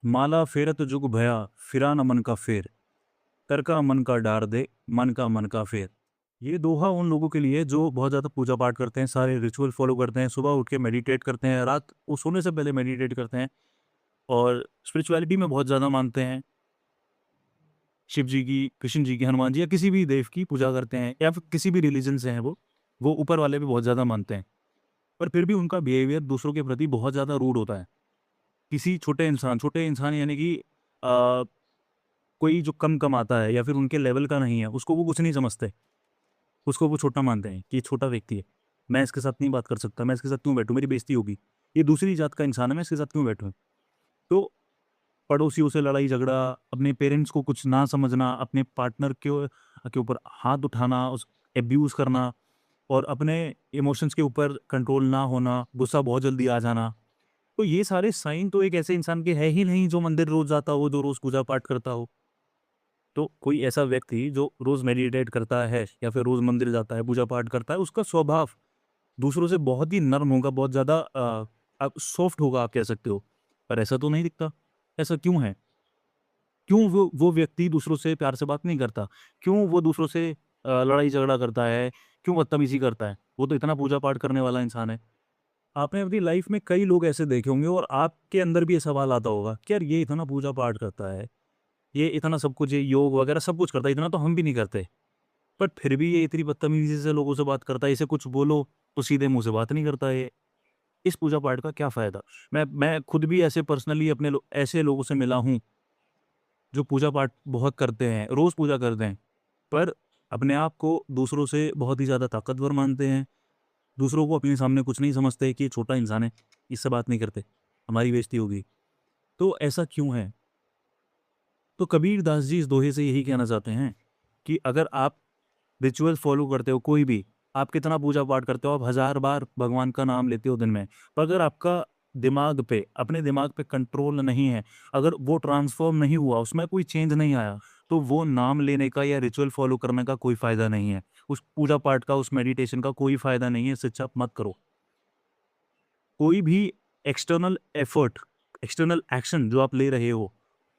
माला फेरत जुग भया, फिरा न मन का फेर, कर का मन का डार दे, मन का फेर। ये दोहा उन लोगों के लिए जो बहुत ज़्यादा पूजा पाठ करते हैं, सारे रिचुअल फॉलो करते हैं, सुबह उठ के मेडिटेट करते हैं, रात को सोने से पहले मेडिटेट करते हैं और स्पिरिचुअलिटी में बहुत ज़्यादा मानते हैं। शिव जी की, कृष्ण जी की, हनुमान जी या किसी भी देव की पूजा करते हैं या फिर किसी भी रिलीजन से हैं वो ऊपर वाले पे बहुत ज़्यादा मानते हैं। पर फिर भी उनका बिहेवियर दूसरों के प्रति बहुत ज़्यादा रूड होता है। किसी छोटे इंसान यानी कि अ, कोई जो कम कमाता है या फिर उनके लेवल का नहीं है, उसको वो कुछ नहीं समझते। उसको वो छोटा मानते हैं कि ये छोटा व्यक्ति है। मैं इसके साथ नहीं बात कर सकता, मैं इसके साथ क्यों बैठूँ? मेरी बेइज़्ती होगी। ये दूसरी जात का इंसान है, मैं इसके साथ क्यों बैठूँ? तो पड़ोसियों से लड़ाई-झगड़ा, अपने पेरेंट्स को कुछ ना समझना, अपने पार्टनर के ऊपर हाथ उठाना, उस एब्यूज़ करना और अपने इमोशंस के ऊपर कंट्रोल ना होना, गुस्सा बहुत जल्दी आ जाना। तो ये सारे साइन तो एक ऐसे इंसान के है ही नहीं जो मंदिर रोज़ जाता हो, जो रोज़ पूजा-पाठ करता हो। तो कोई ऐसा व्यक्ति जो रोज़ मेडिटेट करता है या फिर रोज़ मंदिर जाता है, पूजा-पाठ करता है, उसका स्वभाव दूसरों से बहुत ही नर्म होगा, बहुत ज़्यादा आप सॉफ्ट होगा आप कह सकते हो। पर ऐसा तो नहीं दिखता। ऐसा क्यों है? क्यों वो व्यक्ति दूसरों से प्यार से बात नहीं करता? क्यों वो दूसरों से लड़ाई-झगड़ा करता है? क्यों बदतमीज़ी करता है? वो तो इतना पूजा-पाठ करने वाला इंसान है। आपने अपनी लाइफ में कई लोग ऐसे देखे होंगे और आपके अंदर भी ये सवाल आता होगा कि यार ये इतना पूजा-पाठ करता है, ये इतना सब कुछ, ये योग वगैरह सब कुछ करता है, इतना तो हम भी नहीं करते। बट फिर भी ये इतनी बदतमीज़ी से लोगों से बात करता है, इसे कुछ बोलो तो सीधे मुँह से बात नहीं करता है ये। इस पूजा-पाठ का क्या फ़ायदा? मैं खुद भी ऐसे पर्सनली अपने ऐसे लोगों से मिला हूँ, जो पूजा-पाठ बहुत करते हैं, रोज़ पूजा करते हैं, पर अपने आप को दूसरों से बहुत ही ज़्यादा ताकतवर मानते हैं। दूसरों को अपने सामने कुछ नहीं समझते कि ये छोटा इंसान है, इससे बात नहीं करते, हमारी बेइज़्ती होगी। तो ऐसा क्यों है? तो कबीर दास जी इस दोहे से यही कहना चाहते हैं कि अगर आप रिचुअल फ़ॉलो करते हो कोई भी, आप कितना पूजा-पाठ करते हो, आप हज़ार बार भगवान का नाम लेते हो दिन में, पर अगर आपका अपने दिमाग पे कंट्रोल नहीं है, अगर वो ट्रांसफ़ॉर्म नहीं हुआ, उसमें कोई चेंज नहीं आया, तो वो नाम लेने का या रिचुअल फ़ॉलो करने का कोई फ़ायदा नहीं है। उस पूजा-पाठ का, उस मेडिटेशन का कोई फ़ायदा नहीं है, इससे अच्छा आप मत करो। कोई भी एक्सटर्नल एफर्ट, एक्सटर्नल एक्शन जो आप ले रहे हो,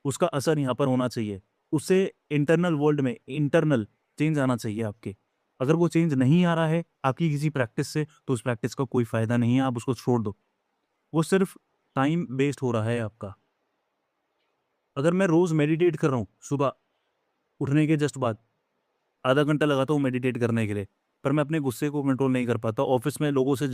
उसका असर यहाँ पर होना चाहिए। उससे इंटरनल वर्ल्ड में इंटरनल चेंज आना चाहिए आपके। अगर वो चेंज नहीं आ रहा है आपकी किसी प्रैक्टिस से, तो उस प्रैक्टिस का कोई फ़ायदा नहीं है, आप उसको छोड़ दो। वो सिर्फ़ टाइम वेस्ट हो रहा है आपका। अगर मैं रोज़ मेडिटेट कर रहा हूँ, सुबह उठने के जस्ट बाद आधा घंटा लगाता हूँ मेडिटेट करने के लिए, पर मैं अपने गुस्से को कंट्रोल नहीं कर पाता। ऑफ़िस में लोगों से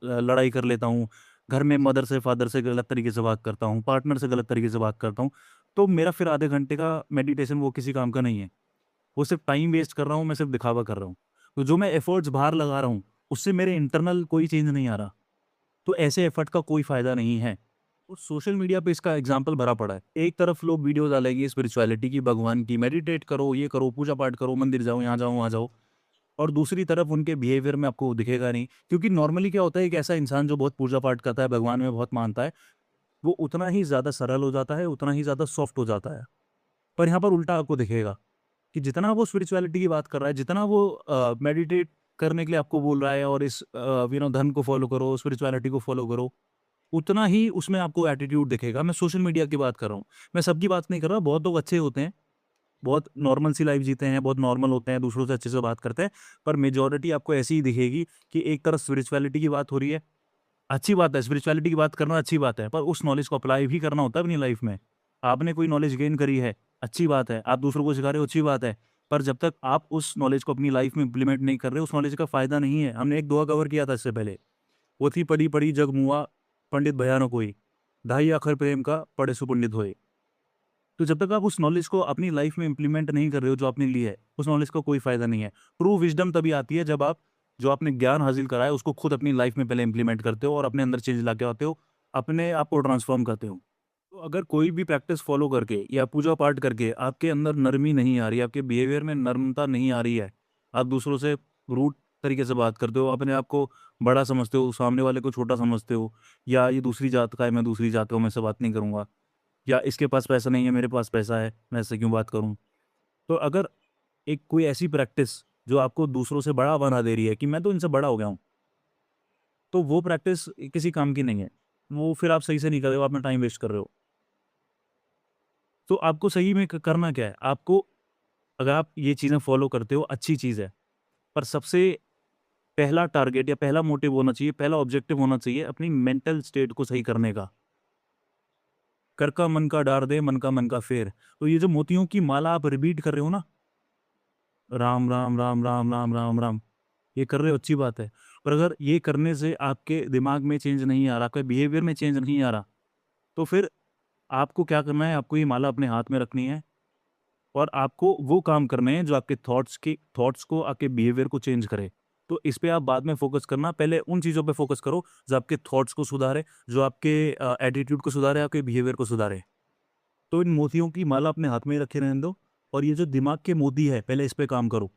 लड़ाई कर लेता हूँ, घर में मदर से, फादर से गलत तरीके से बात करता हूँ, पार्टनर से गलत तरीके से बात करता हूँ, तो मेरा फिर आधे घंटे का मेडिटेशन वो किसी काम का नहीं है। वो सिर्फ़ टाइम वेस्ट कर रहा हूँ, मैं सिर्फ़ दिखावा कर रहा हूँ। तो जो मैं एफ़र्ट्स बाहर लगा रहा हूँ, उससे मेरे इंटरनल कोई चेंज नहीं आ रहा। तो ऐसे एफ़र्ट का कोई फ़ायदा नहीं है। और सोशल मीडिया पे इसका एग्ज़ाम्पल भरा पड़ा है। एक तरफ लोग वीडियो डालेंगे स्पिरिचुअलिटी की, भगवान की, मेडिटेट करो, ये करो, पूजा-पाठ करो, मंदिर जाओ, यहाँ जाओ, वहाँ जाओ। और दूसरी तरफ उनके बिहेवियर में आपको दिखेगा नहीं, क्योंकि नॉर्मली क्या होता है, एक ऐसा इंसान जो बहुत पूजा-पाठ करता है, भगवान में बहुत मानता है, वो उतना ही ज़्यादा सरल हो जाता है, उतना ही ज़्यादा सॉफ्ट हो जाता है। पर यहाँ पर उल्टा आपको दिखेगा कि जितना वो स्पिरिचुअलिटी की बात कर रहा है, जितना वो मेडिटेट करने के लिए आपको बोल रहा है और इस धर्म को फ़ॉलो करो, स्पिरिचुअलिटी को फ़ॉलो करो, उतना ही उसमें आपको एटीट्यूड दिखेगा। मैं सोशल मीडिया की बात कर रहा हूँ। मैं सबकी बात नहीं कर रहा, बहुत लोग अच्छे होते हैं, बहुत नॉर्मल सी लाइफ़ जीते हैं, बहुत नॉर्मल होते हैं, दूसरों से अच्छे से बात करते हैं, पर मेजॉरिटी आपको ऐसी ही दिखेगी कि एक तरफ स्पिरिचुअलिटी की बात हो रही है, अच्छी बात है, स्पिरिचुअलिटी की बात करना अच्छी बात है, पर उस नॉलेज को अप्लाई भी करना होता है अपनी लाइफ़ में। आपने कोई नॉलेज गेन करी है, अच्छी बात है, आप दूसरों को सिखा रहे हो, अच्छी बात है, पर जब तक आप उस नॉलेज को अपनी लाइफ़ में इम्प्लीमेंट नहीं कर रहे, उस नॉलेज का फ़ायदा नहीं है। हमने एक दोहा कवर किया था इससे पहले, "पोथी पढ़ी पढ़ी जग मुआ, पंडित भया न कोई, ढाई अखर प्रेम का पढ़े सो पंडित होए।" तो जब तक आप उस नॉलेज को अपनी लाइफ में इम्प्लीमेंट नहीं कर रहे हो जो आपने ली है, उस नॉलेज का कोई फ़ायदा नहीं है। ट्रू विज़डम तभी आती है जब आप जो आपने ज्ञान हासिल करा है उसको खुद अपनी लाइफ में पहले इम्प्लीमेंट करते हो और अपने अंदर चेंज लाके आते हो, अपने आप को ट्रांसफ़ॉर्म करते हो। तो अगर कोई भी प्रैक्टिस फ़ॉलो करके या पूजा-पाठ करके आपके अंदर नरमी नहीं आ रही है, आपके बिहेवियर में नम्रता नहीं आ रही है, आप दूसरों से रूड तरीके से बात करते हो, अपने आप को बड़ा समझते हो, सामने वाले को छोटा समझते हो, या ये दूसरी जात का है, मैं दूसरी जात का हूँ, मैं इससे बात नहीं करूँगा। या इसके पास पैसा नहीं है, मेरे पास पैसा है, मैं इससे क्यों बात करूँ? तो अगर एक कोई ऐसी प्रैक्टिस जो आपको दूसरों से बड़ा बना दे रही है कि मैं तो इनसे बड़ा हो गया हूँ, तो वो प्रैक्टिस किसी काम की नहीं है। वो फिर आप सही से नहीं कर रहे हो, आप अपना टाइम वेस्ट कर रहे हो। तो आपको सही में करना क्या है, आपको अगर आप ये चीज़ें फॉलो करते हो अच्छी चीज़ है, पर सबसे पहला टारगेट या पहला मोटिव होना चाहिए, पहला ऑब्जेक्टिव होना चाहिए अपनी मेंटल स्टेट को सही करने का। कर का मन का डार दे, मन का फेर। तो ये जो मोतियों की माला आप रिपीट कर रहे हो ना, राम राम राम राम राम राम राम, ये कर रहे हो अच्छी बात है। पर अगर ये करने से आपके दिमाग में चेंज नहीं आ रहा, आपके बिहेवियर में चेंज नहीं आ रहा, तो फिर आपको क्या करना है, आपको ये माला अपने हाथ में रखनी है और आपको वो काम करने हैं जो आपके थॉट्स को, आपके बिहेवियर को चेंज करे। तो इस पे आप बाद में फ़ोकस करना, पहले उन चीज़ों पे फ़ोकस करो जो आपके थॉट्स को सुधारे, जो आपके एटीट्यूड को सुधारे, आपके बिहेवियर को सुधारे। तो इन मोतियों की माला अपने हाथ में ही रखे रहने दो और ये जो दिमाग के मोती है, पहले इस पे काम करो।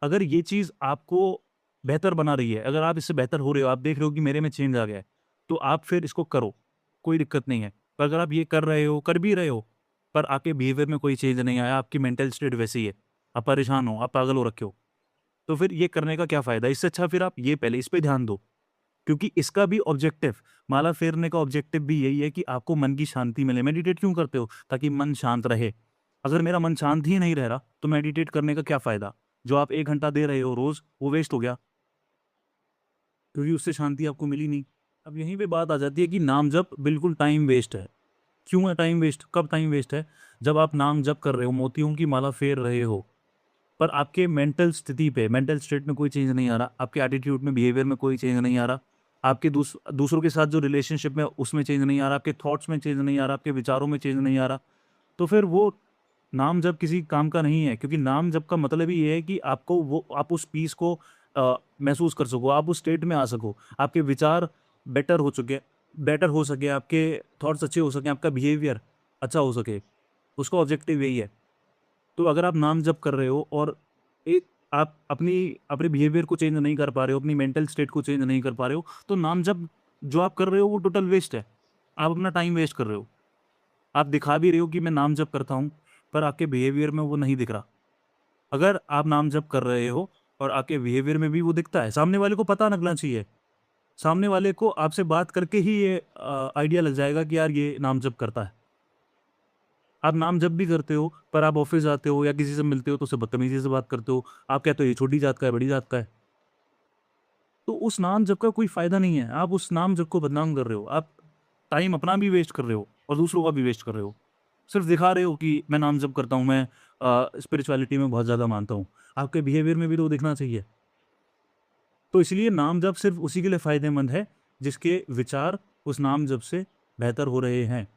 अगर ये चीज़ आपको बेहतर बना रही है, अगर आप इससे बेहतर हो रहे हो, आप देख रहे हो कि मेरे में चेंज आ गया है, तो आप फिर इसको करो, कोई दिक्कत नहीं है। पर अगर आप ये कर रहे हो, कर भी रहे हो, पर आपके बिहेवियर में कोई चेंज नहीं आया, आपकी मेंटल स्टेट वैसी है, आप परेशान हो, आप पागल हो रखे हो, तो फिर ये करने का क्या फ़ायदा? इससे अच्छा फिर आप ये पहले इस पे ध्यान दो, क्योंकि इसका भी ऑब्जेक्टिव, माला फेरने का ऑब्जेक्टिव भी यही है कि आपको मन की शांति मिले। मेडिटेट क्यों करते हो? ताकि मन शांत रहे। अगर मेरा मन शांत ही नहीं रह रहा, तो मेडिटेट करने का क्या फ़ायदा? जो आप 1 घंटा दे रहे हो रोज़, वो वेस्ट हो गया, क्योंकि उससे शांति आपको मिली नहीं। अब यहीं पे बात आ जाती है कि नाम जप बिल्कुल टाइम वेस्ट है। क्यों है टाइम वेस्ट? कब टाइम वेस्ट है? जब आप नाम जप कर रहे हो, मोतियों की माला फेर रहे हो, पर आपके मेंटल स्थिति पे, मेंटल स्टेट में कोई चेंज नहीं आ रहा, आपके एटीट्यूड में, बिहेवियर में कोई चेंज नहीं आ रहा, आपके दूसरों के साथ जो रिलेशनशिप में उसमें चेंज नहीं आ रहा, आपके थॉट्स में चेंज नहीं आ रहा, आपके विचारों में चेंज नहीं आ रहा, तो फिर वो नाम जप किसी काम का नहीं है, क्योंकि नाम जप का मतलब ही ये है कि आपको वो, आप उस पीस को महसूस कर सको, आप उस स्टेट में आ सको, आपके विचार बेटर हो सके, आपके थॉट्स अच्छे हो सकें, आपका बिहेवियर अच्छा हो सके, उसका ऑब्जेक्टिव यही है। तो अगर आप नाम जप कर रहे हो और एक आप अपने बिहेवियर को चेंज नहीं कर पा रहे हो, अपनी मेंटल स्टेट को चेंज नहीं कर पा रहे हो, तो नाम जप जो आप कर रहे हो वो टोटल वेस्ट है। आप अपना टाइम वेस्ट कर रहे हो। आप दिखा भी रहे हो कि मैं नाम जप करता हूँ, पर आपके बिहेवियर में वो नहीं दिख रहा। अगर आप नाम जप कर रहे हो और आपके बिहेवियर में भी वो दिखता है, सामने वाले को पता लगना चाहिए। सामने वाले को आपसे बात करके ही ये आइडिया लग जाएगा कि यार ये नाम जप करता है। आप नाम जप भी करते हो, पर आप ऑफ़िस जाते हो या किसी से मिलते हो तो उससे बदतमीज़ी से बात करते हो। आप कहते हो ये छोटी जात का है, बड़ी जात का है। तो उस नाम जप का कोई फ़ायदा नहीं है। आप उस नाम जप को बदनाम कर रहे हो। आप टाइम अपना भी वेस्ट कर रहे हो और दूसरों का भी वेस्ट कर रहे हो। सिर्फ़ दिखा रहे हो कि मैं नाम जप करता हूँ, मैं स्पिरिचुअलिटी में बहुत ज़्यादा मानता हूँ। आपके बिहेवियर में भी तो दिखना चाहिए। तो इसलिए नाम जप सिर्फ़ उसी के लिए फ़ायदेमंद है, जिसके विचार उस नाम जप से बेहतर हो रहे हैं।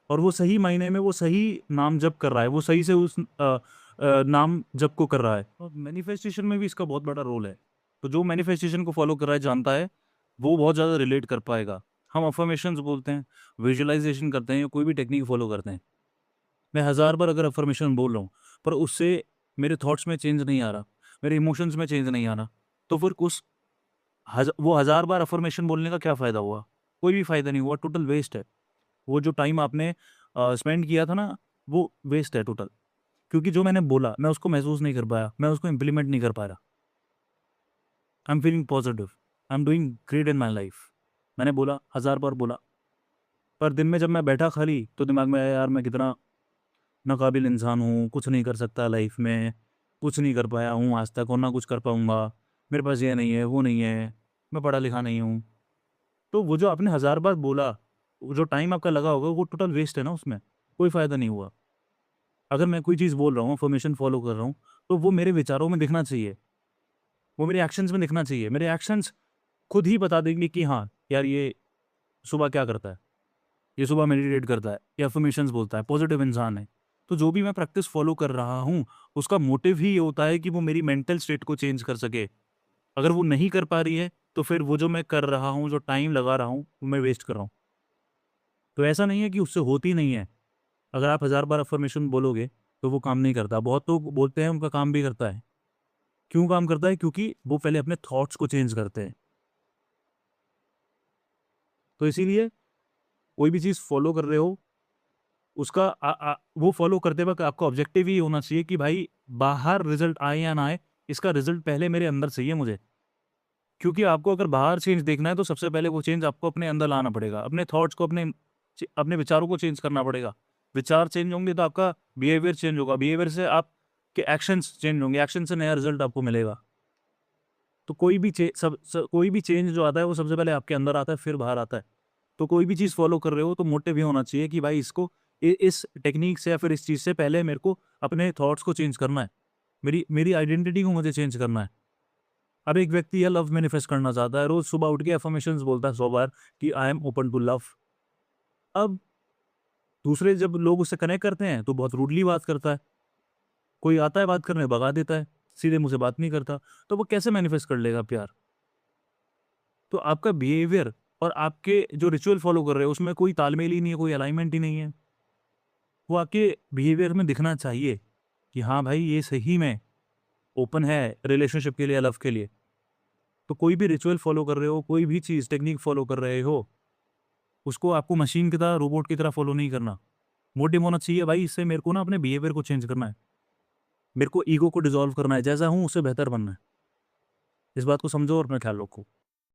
और वो सही मायने में वो सही नाम जप कर रहा है, वो सही से उस नाम जप को कर रहा है। और मैनिफेस्टेशन में भी इसका बहुत बड़ा रोल है। तो जो मैनिफेस्टेशन को फ़ॉलो कर रहा है, जानता है, वो बहुत ज़्यादा रिलेट कर पाएगा। हम अफ़र्मेशंस बोलते हैं, विजुअलाइज़ेशन करते हैं या कोई भी टेक्नीक फ़ॉलो करते हैं। मैं 1000 बार अगर अफ़र्मेशन बोल रहा हूँ, पर उससे मेरे थॉट्स में चेंज नहीं आ रहा, मेरे इमोशंस में चेंज नहीं आ रहा, तो फिर वो 1000 बार अफ़र्मेशन बोलने का क्या फ़ायदा हुआ? कोई भी फ़ायदा नहीं हुआ, टोटल वेस्ट है। वो जो टाइम आपने स्पेंड किया था ना, वो वेस्ट है टोटल। क्योंकि जो मैंने बोला, मैं उसको महसूस नहीं कर पाया, मैं उसको इम्प्लीमेंट नहीं कर पा रहा। I am feeling positive, I am doing great in my life. मैंने बोला, 1000 बार बोला, पर दिन में जब मैं बैठा खाली, तो दिमाग में आया, यार मैं कितना नाकाबिल इंसान हूँ, कुछ नहीं कर सकता लाइफ़ में, कुछ नहीं कर पाया हूँ आज तक और ना कुछ कर पाऊँगा, मेरे पास ये नहीं है, वो नहीं है, मैं पढ़ा-लिखा नहीं हूँ। तो वो जो आपने 1000 बार बोला, वो जो टाइम आपका लगा होगा, वो टोटल वेस्ट है ना उसमें, कोई फ़ायदा नहीं हुआ। अगर मैं कोई चीज़ बोल रहा हूँ, अफ़र्मेशन फ़ॉलो कर रहा हूँ, तो वो मेरे विचारों में दिखना चाहिए, वो मेरे एक्शंस में दिखना चाहिए। मेरे एक्शंस खुद ही बता देंगे कि हाँ, यार ये सुबह क्या करता है, ये सुबह मेडिटेट करता है, ये अफ़र्मेशंस बोलता है, पॉज़िटिव इंसान है। तो जो भी मैं प्रैक्टिस फ़ॉलो कर रहा हूँ, उसका मोटिव ही ये होता है कि वो मेरी मेंटल स्टेट को चेंज कर सके। अगर वो नहीं कर पा रही है, तो फिर वो जो मैं कर रहा हूँ, जो टाइम लगा रहा हूँ, वो मैं वेस्ट कर रहा हूँ। तो ऐसा नहीं है कि उससे होती नहीं है। अगर आप 1000 बार अफ़र्मेशन बोलोगे, तो वो काम नहीं करता। बहुत लोग बोलते हैं, उनका काम भी करता है। क्यों काम करता है? क्योंकि वो पहले अपने थॉट्स को चेंज करते हैं। तो इसीलिए कोई भी चीज़ फ़ॉलो कर रहे हो, उसका वो फ़ॉलो करते वक़्त आपका ऑब्जेक्टिव ये होना चाहिए कि भाई बाहर रिज़ल्ट आए या ना आए, इसका रिज़ल्ट पहले मेरे अंदर चाहिए मुझे। क्योंकि आपको अगर बाहर चेंज देखना है, तो सबसे पहले वो चेंज आपको अपने अंदर लाना पड़ेगा। अपने थॉट्स को, अपने विचारों को चेंज करना पड़ेगा। विचार चेंज होंगे तो आपका बिहेवियर चेंज होगा, बिहेवियर से आपके एक्शंस चेंज होंगे, एक्शन से नया रिजल्ट आपको मिलेगा। तो कोई भी कोई भी चेंज जो आता है वो सबसे पहले आपके अंदर आता है, फिर बाहर आता है। तो कोई भी चीज़ फॉलो कर रहे हो तो मोटिव ये होना चाहिए कि भाई इसको इस टेक्निक से या फिर इस चीज़ से पहले मेरे को अपने थॉट्स को चेंज करना है, मेरी आइडेंटिटी को मुझे चेंज करना है। अब एक व्यक्ति यह लव मैनिफेस्ट करना चाहता है, रोज सुबह उठ के अफर्मेशंस बोलता है 100 बार कि I am open to love. अब दूसरे जब लोग उससे कनेक्ट करते हैं तो बहुत रूडली बात करता है, कोई आता है बात करने भगा देता है, सीधे मुंह से बात नहीं करता, तो वो कैसे मैनिफेस्ट कर लेगा प्यार? तो आपका बिहेवियर और आपके जो रिचुअल फॉलो कर रहे हो उसमें कोई तालमेल ही नहीं है, कोई अलाइनमेंट ही नहीं है। वो आपके बिहेवियर में दिखना चाहिए कि हाँ भाई ये सही में ओपन है रिलेशनशिप के लिए, लव के लिए। तो कोई भी रिचुअल फॉलो कर रहे हो, कोई भी चीज़ टेक्निक फॉलो कर रहे हो, उसको आपको मशीन की तरह, रोबोट की तरह फॉलो नहीं करना। मोटिव होना चाहिए भाई, इससे मेरे को ना अपने बिहेवियर को चेंज करना है, मेरे को ईगो को डिसॉल्व करना है, जैसा हूँ उससे बेहतर बनना है। इस बात को समझो और अपना ख्याल रखो।